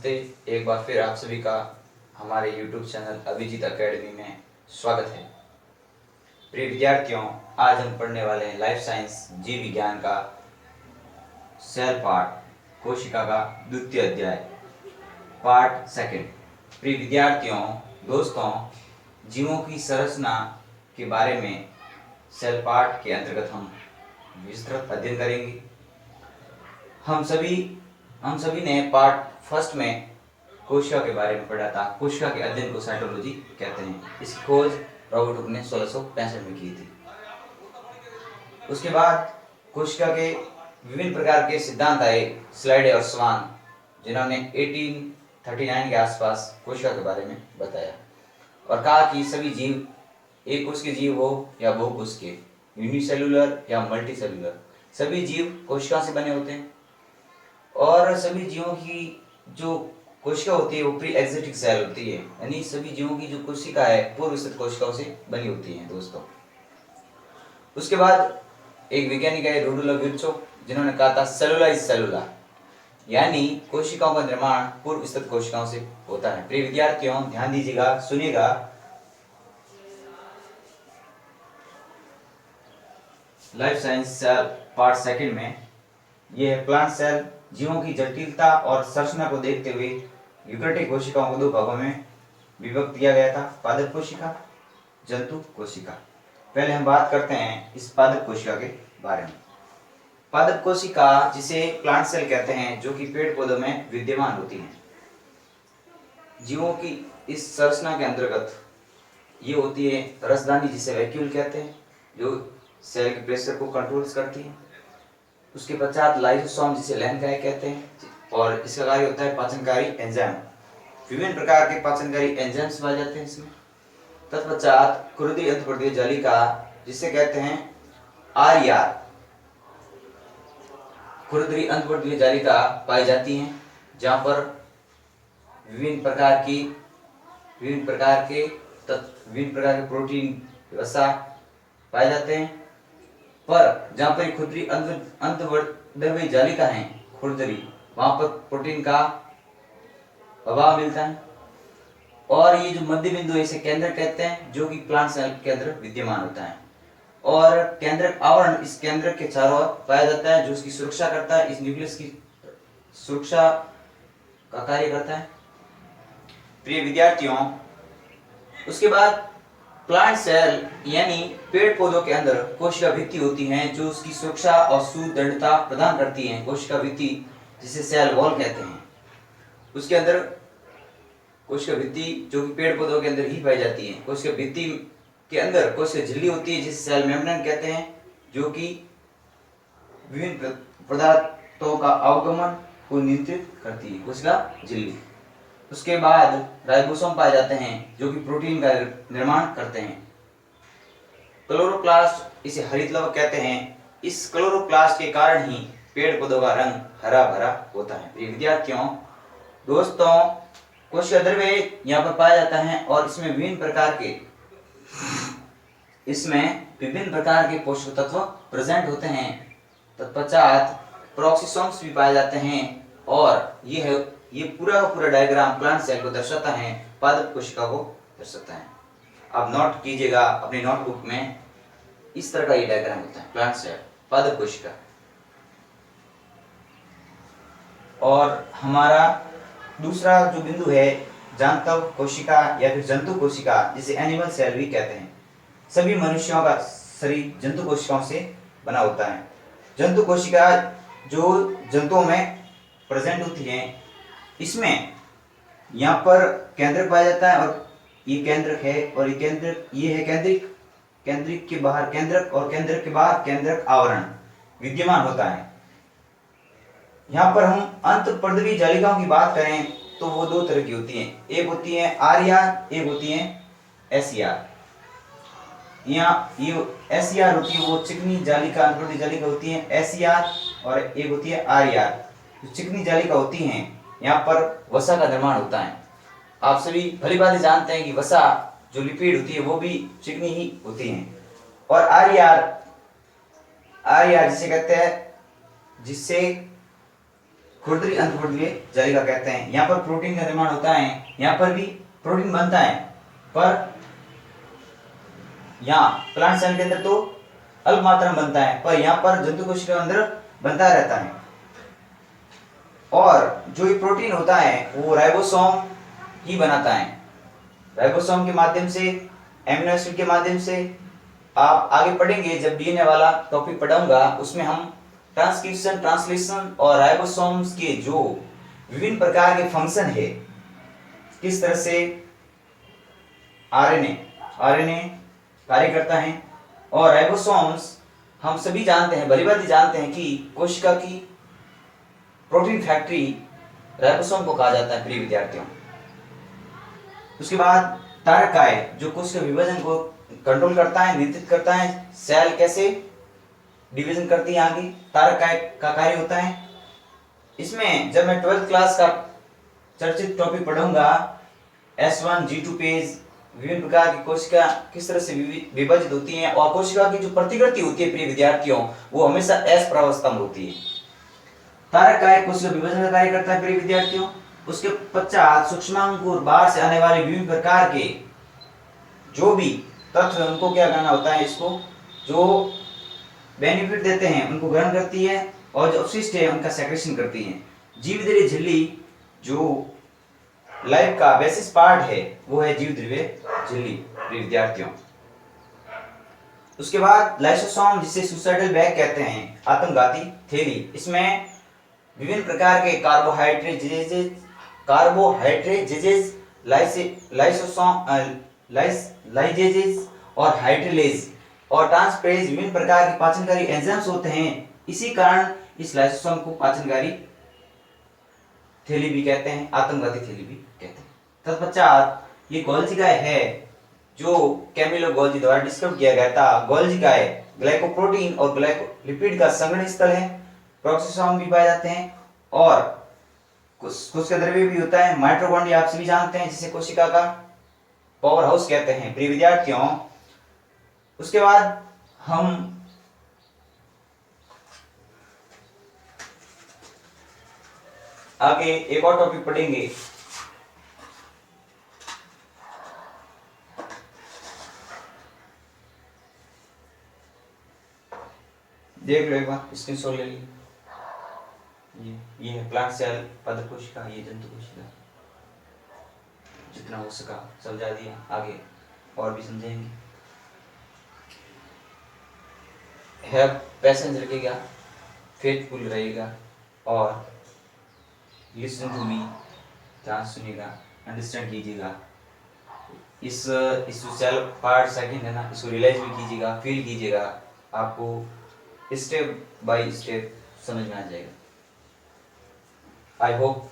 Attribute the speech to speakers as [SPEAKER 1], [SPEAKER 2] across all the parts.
[SPEAKER 1] नमस्ते। एक बार फिर आप सभी का हमारे YouTube चैनल अभिजीत एकेडमी में स्वागत है। प्रिय विद्यार्थियों, आज हम पढ़ने वाले हैं लाइफ साइंस जीव विज्ञान का सेल पार्ट कोशिका का द्वितीय अध्याय पार्ट सेकंड। प्रिय विद्यार्थियों, दोस्तों, जीवों की संरचना के बारे में सेल पार्ट के अंतर्गत हम विस्तृत अध्ययन करेंगे। हम सभी ने पार्ट फर्स्ट में कोशिका के बारे में पढ़ा था। कोशिका के अध्ययन को साइटोलॉजी कहते हैं। इसकी खोज रॉबर्ट हुक ने 1665 में की थी। उसके बाद कोशिका के विभिन्न प्रकार के सिद्धांत आए, स्लाइडे और स्वान, जिन्होंने 1839 के आसपास कोशिका के बारे में बताया और कहा कि सभी जीव एक कोश के जीव हो या बहुकोश के, यूनिसेलुलर या मल्टीसेलुलर, सभी जीव कोशिका से बने होते हैं। और सभी जीवों की जो कोशिका होती है वो प्री एक्जिस्टिंग सेल होती है, यानी सभी जीवों की जो कोशिका है पूर्व स्थित कोशिकाओं से बनी होती है दोस्तों। उसके बाद एक वैज्ञानिक है रुडोल्फ विर्चो, जिन्होंने कहा था सेलुला, यानी कोशिकाओं का निर्माण पूर्व स्थित कोशिकाओं से होता है। प्रिय विद्यार्थियों, ध्यान दीजिएगा, सुनिएगा। Life science cell part second में यह है प्लांट सेल। जीवों की जटिलता और संरचना को देखते हुए यूकेरियोटिक कोशिकाओं को दो भागों में विभक्त किया गया था, पादप कोशिका, जंतु कोशिका। पहले हम बात करते हैं इस पादप कोशिका के बारे में। पादप कोशिका, जिसे प्लांट सेल कहते हैं, जो कि पेड़ पौधों में विद्यमान होती है। जीवों की इस संरचना के अंतर्गत ये होती है रसदानी, जिसे वैक्यूल कहते हैं, जो सेल के प्रेशर को कंट्रोल करती है। उसके पश्चात लाइसोसोम, जिसे लैंकाई कहते हैं, और इसका कार्य होता है पाचनकारी एंजाइम। विभिन्न प्रकार के पाचनकारी एंजाइम्स पाए जाते हैं इसमें। तत्पश्चात खुरदरी अंतर्वर्तीय जालिका, जिसे कहते हैं आरईआर, खुरदरी अंतर्वर्तीय जालिका पाई जाती हैं, जहां पर विभिन्न प्रकार के प्रोटीन वसा पाए जाते हैं। पर जहां पर खुरदरी अंतर्वर्तीय जालिका है, खुरदरी, वहां पर प्रोटीन का अभाव मिलता है। और ये जो मध्य बिंदु है इसे केंद्रक कहते हैं, जो कि प्लांट सेल के अंदर विद्यमान होता है। और केंद्रक आवरण इस केंद्रक के चारों ओर पाया जाता है, जो इसकी सुरक्षा करता है, इस न्यूक्लियस की सुरक्षा का कार्य करता है। प्रिय विद्यार्थियों, उसके बाद प्लांट सेल यानी पेड़ पौधों के अंदर कोशिका भित्ति होती हैं, जो उसकी सुरक्षा और सुदृढ़ता प्रदान करती हैं। कोशिका भित्ति, जिसे सेल वॉल कहते हैं, उसके अंदर कोशिका भित्ति, जो कि पेड़ पौधों के अंदर ही पाई जाती है। कोशिका भित्ति के अंदर कोशिका झिल्ली होती है, जिसे सेल मेम्ब्रेन कहते हैं, जो कि विभिन्न पदार्थों का अवगमन को नियंत्रित करती है, कोशिका झिल्ली। उसके बाद राइबोसोम पाए जाते हैं, जो कि प्रोटीन का निर्माण करते हैं। क्लोरोप्लास्ट, इसे हरित लवक कहते हैं। इस क्लोरोप्लास्ट के कारण ही पेड़ पौधों का रंग हरा भरा होता है। विद्यार्थियों, दोस्तों, कोशिका द्रव्य यहाँ पर पाया जाता है और इसमें विभिन्न प्रकार के पोषक तत्व प्रेजेंट होते हैं। तत्पश्चात प्रोक्सिसोम्स भी पाए जाते हैं और ये पूरा का पूरा डायग्राम प्लांट सेल को दर्शाता है, पादप कोशिका को दर्शाता है। आप नोट कीजिएगा अपनी नोटबुक में, इस तरह का ये डायग्राम होता है, प्लांट सेल, पादप कोशिका। और हमारा दूसरा जो बिंदु है जांतव कोशिका या फिर जंतु कोशिका, जिसे एनिमल सेल भी कहते हैं। सभी मनुष्यों का शरीर जंतु कोशिकाओं से बना होता है। जंतु कोशिका जो जंतुओं में प्रेजेंट होती है, इसमें यहाँ पर केंद्रक पाया जाता है और ये केंद्रक है, और ये है केंद्रिक के बाहर केंद्रक और केंद्रक के बाहर केंद्रक आवरण विद्यमान होता है। यहाँ पर हम अंतर्वर्तीय जालिकाओं की बात करें तो वो दो तरह की होती हैं, एक होती है आरईआर, एक होती है एसईआर। यहाँ ये एसईआर होती है वो चिकनी जालिका, अंतर्वर्तीय जालिका होती है एसईआर, और एक होती है आरईआर। जो चिकनी जालिका होती हैं, यहाँ पर वसा का निर्माण होता है। आप सभी भली भांति जानते हैं कि वसा जो लिपिड होती है वो भी चिकनी ही होती है। और आरईआर जिसे कहते हैं, जिससे खुरदरी अंतखुरदरी जालिका कहते हैं। यहाँ पर प्रोटीन का निर्माण होता है, यहाँ पर भी प्रोटीन बनता है, पर यहाँ प्लांट सेल के अंदर तो अल्प मात्रा में बनता है, पर यहाँ पर जंतु कोशिका के अंदर बनता रहता है। और जो ये प्रोटीन होता है वो राइबोसोम ही बनाता है। राइबोसोम के माध्यम से, एमिनो एसिड के माध्यम से। आप आगे पढ़ेंगे जब डीएनए वाला टॉपिक पढ़ाऊंगा, उसमें हम ट्रांसक्रिप्शन, ट्रांसलेशन और राइबोसोम्स के जो विभिन्न प्रकार के फंक्शन है, किस तरह से आरएनए कार्य करता है। और राइबोसोम्स हम सभी जानते हैं, भली भांति जानते हैं कि कोशिका की प्रोटीन फैक्ट्री राइबोसोम को कहा जाता है प्रिय विद्यार्थियों। उसके बाद तारक काय जो कोशिका विभाजन को कंट्रोल करता है, नियंत्रित करता है, सेल कैसे डिवीजन करती है आगे, तारक काय का कार्य होता है। इसमें जब मैं 12th क्लास का चर्चित टॉपिक पढ़ूंगा S1 G2 पेज, विभिन्न प्रकार की कोशिका किस तरह से विभाजित होती हैं और कोशिका की जो प्रतिकृति होती है प्रिय विद्यार्थियों वो हमेशा S प्रावस्था में होती है। तारक काय कोशिका विभाजन का कार्य करता है प्रिय विद्यार्थियों। उसके पश्चात सूक्ष्मांकुर बाहर से आने वाले विभिन्न प्रकार के जो भी तत्व है उनको क्या करना होता है, इसको जो बेनिफिट देते हैं उनको ग्रहण करती है और जो अपशिष्ट है उनका सेक्रेशन करती है। जीवद्रव्य झिल्ली जो लाइफ का बेसिस पार्ट है वो है जीवद्रव्य झिल्ली प्रिय विद्यार्थियों। उसके बाद लाइसोसोम जिसे सुसाइडल बैग कहते हैं, आत्मघाती थैली। इसमें विभिन्न प्रकार के कार्बोहाइड्रेजेज, लाइजेजेज और हाइड्रोलेज और ट्रांसफरेज विभिन्न प्रकार के पाचनकारी एंजाइम्स होते हैं। इसी कारण इस लाइसोसोम को पाचनकारी थैली भी कहते हैं, आत्मघाती थैली भी कहते हैं। तत्पश्चात ये गोल्जी गाय है जो कैमिलो गोल्जी द्वारा डिस्कवर किया गया था। गोल्जी गाय ग्लाइकोप्रोटीन और ग्लाइकोलिपिड का संघनन स्थल है। प्रोक्सिसोम भी पाए जाते हैं और कोशिका द्रव्य भी होता है। माइटोकॉन्ड्रिया आप सभी जानते हैं जिसे कोशिका का पावर हाउस कहते हैं प्रिय विद्यार्थियों। उसके बाद हम आगे एक और टॉपिक पढ़ेंगे, देख लो एक बार, स्क्रीनशॉट ले लीजिए। ये है प्लांट सेल, पादप कोशिका, ये जंतु कोशिका। जितना हो सका समझा दिया, आगे और भी समझेंगे। है पैसेंज रखेगा, फेथफुल रहेगा और लिसन टू मी, ध्यान सुनिएगा, अंडरस्टैंड कीजिएगा। इस सेल पार्ट सेकंड है ना, इसको रियलाइज भी कीजिएगा, फील कीजिएगा, आपको स्टेप बाय स्टेप समझ में आ जाएगा। आई होप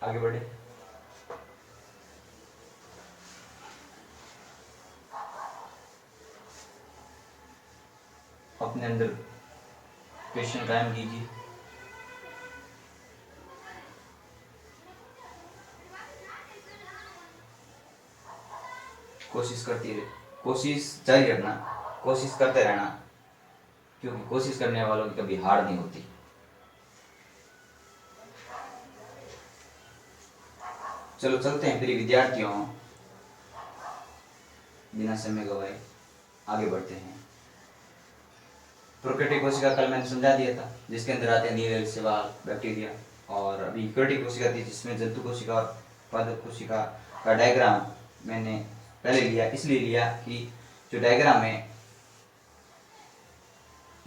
[SPEAKER 1] आगे बढ़े। अपने अंदर क्वेश्चन कायम कीजिए। कोशिश जारी रखना, कोशिश करते रहना, क्योंकि कोशिश करने वालों की कभी हार नहीं होती। चलो चलते हैं प्रिय विद्यार्थियों, बिना समय गवाए आगे बढ़ते हैं। प्रोकैरियोटिक कोशिका कल मैंने समझा दिया था, जिसके अंदर आते हैं नील शैवाल, बैक्टीरिया, और अभी यूकेरियोटिक कोशिका थी जिसमें जंतु कोशिका और पादप कोशिका का डायग्राम मैंने पहले लिया, इसलिए लिया कि जो डायग्राम है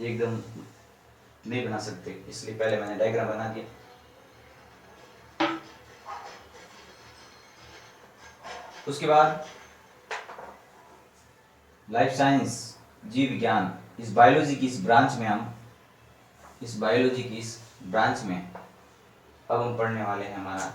[SPEAKER 1] एकदम नहीं बना सकते, इसलिए पहले मैंने डायग्राम बना दिया। उसके बाद लाइफ साइंस, जीव विज्ञान, इस बायोलॉजी की इस ब्रांच में अब हम पढ़ने वाले हैं हमारा